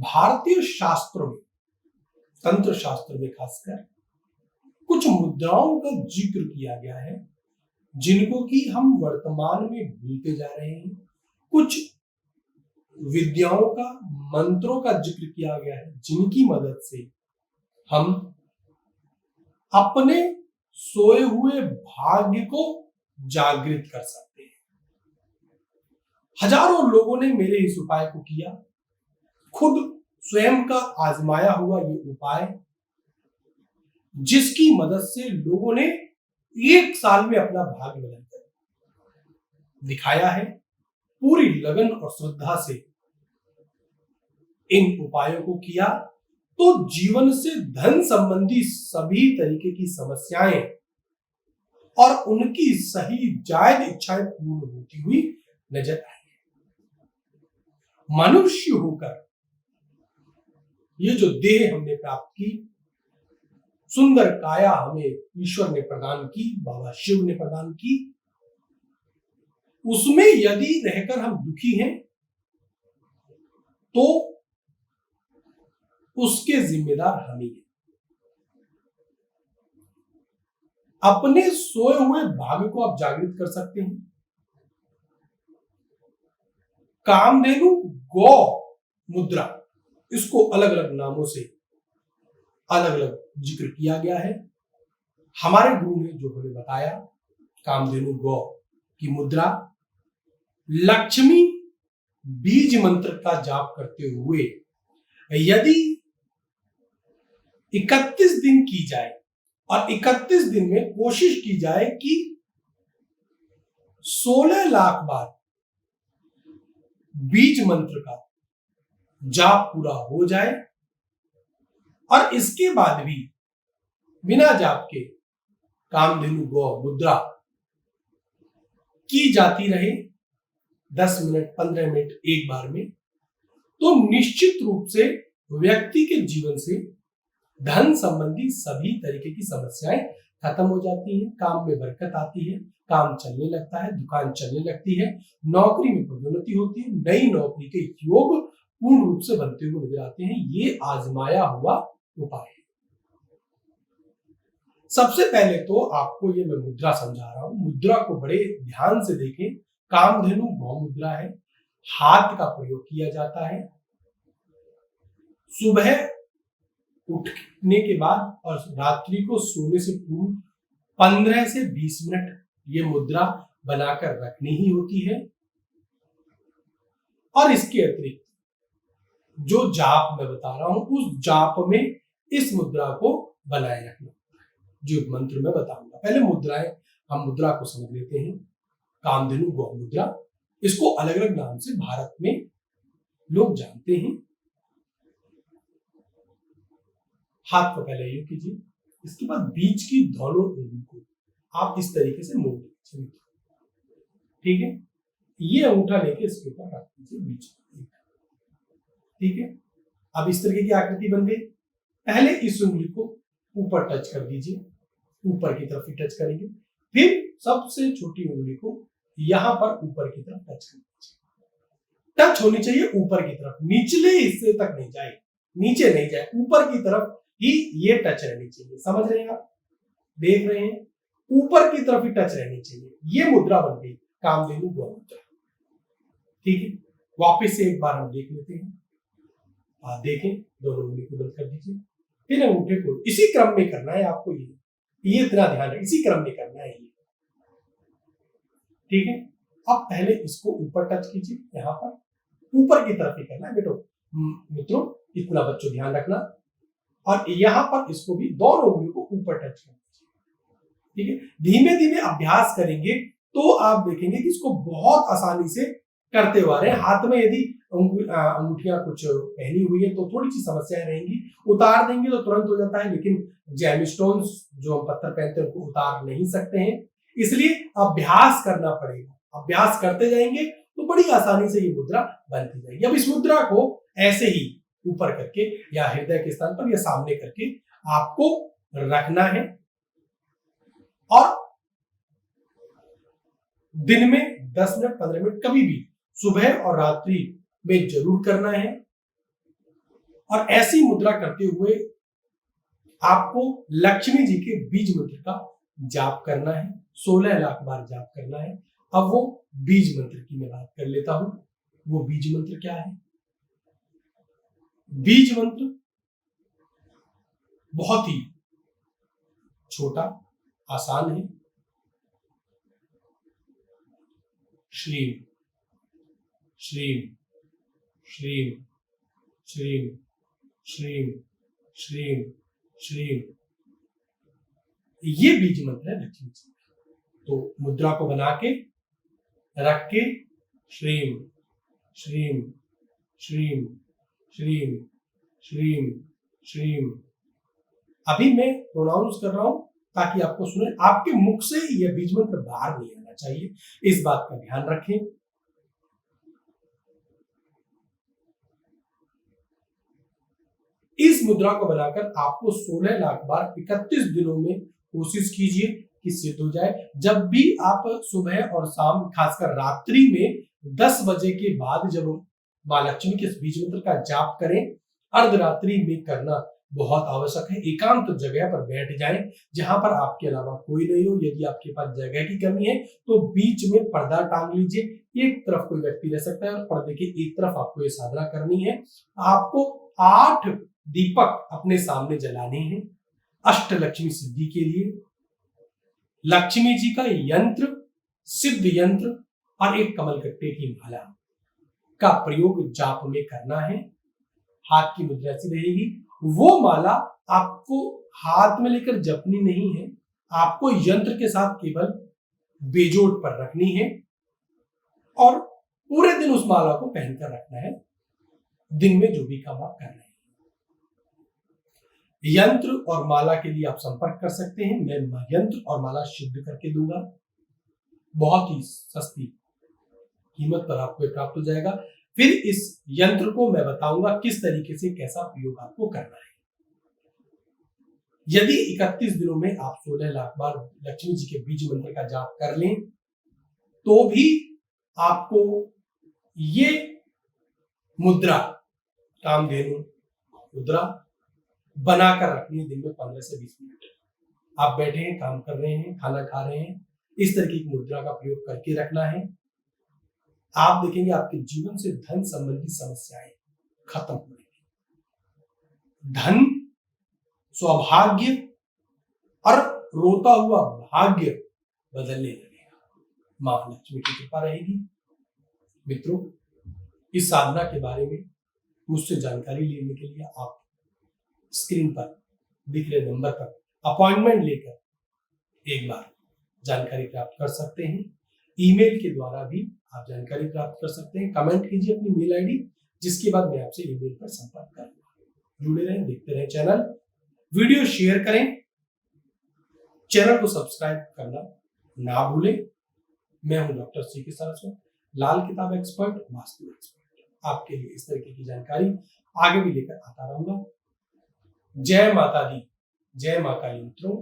भारतीय शास्त्रों में, तंत्र शास्त्र में खासकर कुछ मुद्राओं का जिक्र किया गया है जिनको कि हम वर्तमान में भूलते जा रहे हैं। कुछ विद्याओं का, मंत्रों का जिक्र किया गया है जिनकी मदद से हम अपने सोए हुए भाग्य को जागृत कर सकते हैं। हजारों लोगों ने मेरे इस उपाय को किया, खुद स्वयं का आजमाया हुआ ये उपाय, जिसकी मदद से लोगों ने 1 साल में अपना भाग्य बदलकर दिखाया है। पूरी लगन और श्रद्धा से इन उपायों को किया तो जीवन से धन संबंधी सभी तरीके की समस्याएं और उनकी सही जायज इच्छाएं पूर्ण होती हुई नजर आई। मनुष्य होकर ये जो देह हमने प्राप्त की, सुंदर काया हमें ईश्वर ने प्रदान की, बाबा शिव ने प्रदान की, उसमें यदि रहकर हम दुखी हैं तो उसके जिम्मेदार हम ही हैं। अपने सोए हुए भाग्य को आप जागृत कर सकते हैं। कामधेनु गौ मुद्रा, इसको अलग अलग नामों से अलग अलग जिक्र किया गया है। हमारे गुरु ने जो हमें बताया, कामधेनु गौ की मुद्रा लक्ष्मी बीज मंत्र का जाप करते हुए यदि 31 दिन की जाए और 31 दिन में कोशिश की जाए कि 16 लाख बार बीज मंत्र का जाप पूरा हो जाए और इसके बाद भी बिना जाप के कामधेनु गौ मुद्रा की जाती रहे 10 मिनट 15 मिनट एक बार में, तो निश्चित रूप से व्यक्ति के जीवन से धन संबंधी सभी तरीके की समस्याएं खत्म हो जाती हैं। काम में बरकत आती है, काम चलने लगता है, दुकान चलने लगती है, नौकरी में पदोन्नति होती है, नई नौकरी के योग पूर्ण रूप से बनते हुए नजर आते हैं। ये आजमाया हुआ उपाय है। सबसे पहले तो आपको ये मैं मुद्रा समझा रहा हूं, मुद्रा को बड़े ध्यान से देखें। कामधेनु गौ मुद्रा है, हाथ का प्रयोग किया जाता है। सुबह उठने के बाद और रात्रि को सोने से पूर्व 15 से 20 मिनट ये मुद्रा बनाकर रखनी ही होती है। और इसके अतिरिक्त जो जाप मैं बता रहा हूं, उस जाप में इस मुद्रा को बनाए रखना, जो मंत्र में बताऊंगा। पहले मुद्राएं, हम मुद्रा को समझ लेते हैं। कामधेनु गौ मुद्रा, इसको अलग अलग नाम से भारत में लोग जानते हैं। हाथ को पहले यूं कीजिए, इसके बाद बीच की दोनों उंगली को आप इस तरीके से मोड़ दीजिए, ठीक है। ये अंगूठा लेके इसके ऊपर रख दीजिए बीच में, ठीक है। अब इस तरीके की आकृति बन गई। पहले इस उंगली को ऊपर टच कर दीजिए, ऊपर की तरफ ही टच करेंगे। फिर सबसे छोटी उंगली को यहां पर ऊपर की तरफ टच कर दीजिए। टच होनी चाहिए ऊपर की तरफ, निचले हिस्से तक नहीं जाए, नीचे नहीं जाए, ऊपर की तरफ ही ये टच रहनी चाहिए। समझ रहे हैं आप, देख रहे हैं, ऊपर की तरफ ही टच रहनी चाहिए। ये मुद्रा बन गई कामधेनु गौ मुद्रा, ठीक है। वापस से एक बार हम देख लेते हैं। देखें, दोनों उंगली को बंद कर दीजिए। फिर अंगूठे को इसी क्रम में करना है आपको, ये इतना ध्यान है, इसी क्रम में करना है ये, ठीक है। अब पहले इसको ऊपर टच कीजिए, यहां पर ऊपर की तरफ ही करना है बेटो, मित्रों, इतना बच्चों ध्यान रखना। और यहां पर इसको भी दोनों उंगलियों को ऊपर टच कर दीजिए, ठीक है। धीमे धीमे अभ्यास करेंगे तो आप देखेंगे कि इसको बहुत आसानी से करते हुए आ रहे हैं। हाथ में यदि अंगूठियां कुछ पहनी हुई है तो थोड़ी सी समस्याएं रहेंगी, उतार देंगे तो तुरंत हो जाता है, लेकिन जेमस्टोन्स जो हम पत्थर पहनते हैं उनको उतार नहीं सकते हैं, इसलिए अभ्यास करना पड़ेगा। अभ्यास करते जाएंगे तो बड़ी आसानी से ये मुद्रा बनती जाएगी। अब इस मुद्रा को ऐसे ही ऊपर करके या हृदय के स्थान पर या सामने करके आपको रखना है और दिन में 10 मिनट 15 मिनट कभी भी सुबह और रात्रि में जरूर करना है। और ऐसी मुद्रा करते हुए आपको लक्ष्मी जी के बीज मंत्र का जाप करना है, 16 लाख बार जाप करना है। अब वो बीज मंत्र की मैं बात कर लेता हूं। वो बीज मंत्र क्या है? बीज मंत्र बहुत ही छोटा, आसान है। श्रीम श्रीम श्रीम श्रीम श्रीम श्रीम श्रीम, ये बीज मंत्र है लक्ष्मी जी। तो मुद्रा को बना के रख के श्रीम श्रीम श्रीम श्रीम श्रीम श्रीम, अभी मैं प्रोनाउंस कर रहा हूं ताकि आपको सुने, आपके मुख से यह बीज मंत्र बाहर नहीं आना चाहिए, इस बात का ध्यान रखें। इस मुद्रा को बनाकर आपको 16 लाख बार 31 दिनों में कोशिश कीजिए कि सिद्ध हो जाए। जब भी आप सुबह और शाम, खासकर रात्रि में 10 बजे के बाद जब मां लक्ष्मी के बीज मंत्र का जाप करें, अर्धरात्रि में करना बहुत आवश्यक है। एकांत जगह पर बैठ जाएं जहां पर आपके अलावा कोई नहीं हो। यदि आपके पास जगह की कमी है तो बीच में पर्दा टांग लीजिए, एक तरफ कोई व्यक्ति रह सकता है और पर्दे के एक तरफ आपको ये साधना करनी है। आपको 8 दीपक अपने सामने जलाने हैं अष्ट लक्ष्मी सिद्धि के लिए। लक्ष्मी जी का यंत्र, सिद्ध यंत्र और एक कमलकट्टे की माला का प्रयोग जाप में करना है। हाथ की मुद्रा ऐसी रहेगी। वो माला आपको हाथ में लेकर जपनी नहीं है, आपको यंत्र के साथ केवल बेजोड़ पर रखनी है और पूरे दिन उस माला को पहनकर रखना है, दिन में जो भी काम आप कर रहे हैं। यंत्र और माला के लिए आप संपर्क कर सकते हैं। मैं यंत्र और माला सिद्ध करके दूंगा, बहुत ही सस्ती कीमत पर आपको प्राप्त हो जाएगा। फिर इस यंत्र को मैं बताऊंगा किस तरीके से, कैसा प्रयोग आपको करना है। यदि 31 दिनों में आप 16 लाख बार लक्ष्मी जी के बीज मंत्र का जाप कर लें तो भी आपको ये मुद्रा, कामधेनु मुद्रा बनाकर रखनी है दिन में 15 से 20 मिनट। आप बैठे हैं, काम कर रहे हैं, खाना खा रहे हैं, इस तरीके की मुद्रा का प्रयोग करके रखना है। आप देखेंगे आपके जीवन से धन संबंधी समस्याएं खत्म हो जाएंगी। धन, सौभाग्य और रोता हुआ भाग्य बदलने लगेगा। मां लक्ष्मी की कृपा रहेगी। मित्रों, इस साधना के बारे में मुझसे जानकारी लेने के लिए आप स्क्रीन पर दिख रहे नंबर पर अपॉइंटमेंट लेकर एक बार जानकारी प्राप्त कर सकते हैं। ईमेल के द्वारा भी आप जानकारी प्राप्त कर सकते हैं। कमेंट कीजिए अपनी मेल आईडी, जिसके बाद मैं आपसे ईमेल पर संपर्क करूंगा। जुड़े रहें, देखते रहें चैनल, वीडियो शेयर करें, चैनल को सब्सक्राइब करना ना भूलें। मैं हूं डॉक्टर सी.के. सारस्वत, लाल किताब एक्सपर्ट, वास्तु एक्सपर्ट। आपके लिए इस तरीके की जानकारी आगे भी लेकर आता रहूंगा। जय माता दी, जय मां काली। मित्रों,